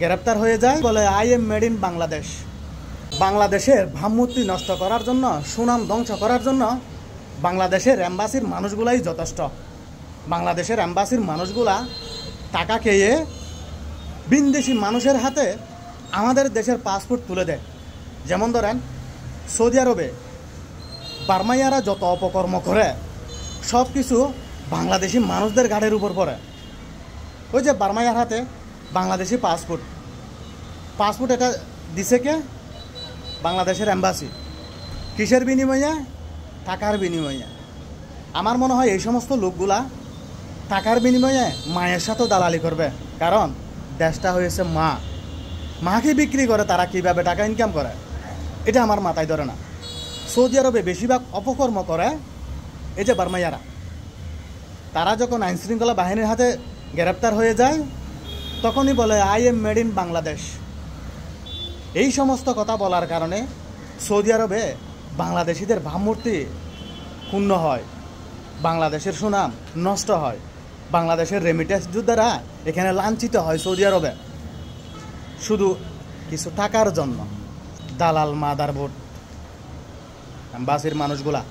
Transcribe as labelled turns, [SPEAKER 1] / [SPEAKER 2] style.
[SPEAKER 1] গ্রেপ্তার হয়ে যায়, বলে I am made in Bangladesh. বাংলাদেশের ভাবমূর্তি নষ্ট করার জন্য, সুনাম ধ্বংস করার জন্য বাংলাদেশের এম্বাসির মানুষগুলাই যথেষ্ট। বাংলাদেশের এম্বাসির মানুষগুলা টাকা খেয়ে বিদেশি মানুষের হাতে আমাদের দেশের পাসপোর্ট তুলে দেয়। যেমন ধরেন সৌদি আরবে বার্মাইয়ারা যত অপকর্ম করে সব কিছু বাংলাদেশি মানুষদের ঘাড়ের উপর পড়ে। ওই যে বার্মাইয়ার হাতে বাংলাদেশি পাসপোর্ট এটা দিছে কে? বাংলাদেশের এম্বাসি। কিসের বিনিময়ে? টাকার বিনিময়ে। আমার মনে হয় এই সমস্ত লোকগুলা টাকার বিনিময়ে মায়ের সাথেও দালালি করবে, কারণ দেশটা হয়েছে মাকে বিক্রি করে তারা কিভাবে টাকা ইনকাম করে এটা আমার মাথায় ধরে না। সৌদি আরবে বেশিরভাগ অপকর্ম করে এই যে বার্মাইয়ারা। তারা যখন আইনশৃঙ্খলা বাহিনীর হাতে গ্রেপ্তার হয়ে যায় তখনই বলে I am made in Bangladesh. এই সমস্ত কথা বলার কারণে সৌদি আরবে বাংলাদেশিদের ভাবমূর্তি ক্ষুণ্ণ হয়, বাংলাদেশের সুনাম নষ্ট হয়, বাংলাদেশের রেমিটেন্স যোদ্ধারা এখানে লাঞ্ছিত হয় সৌদি আরবে শুধু কিছু টাকার জন্য। দালাল মাদারবোর্ড এম্বাসির মানুষগুলা।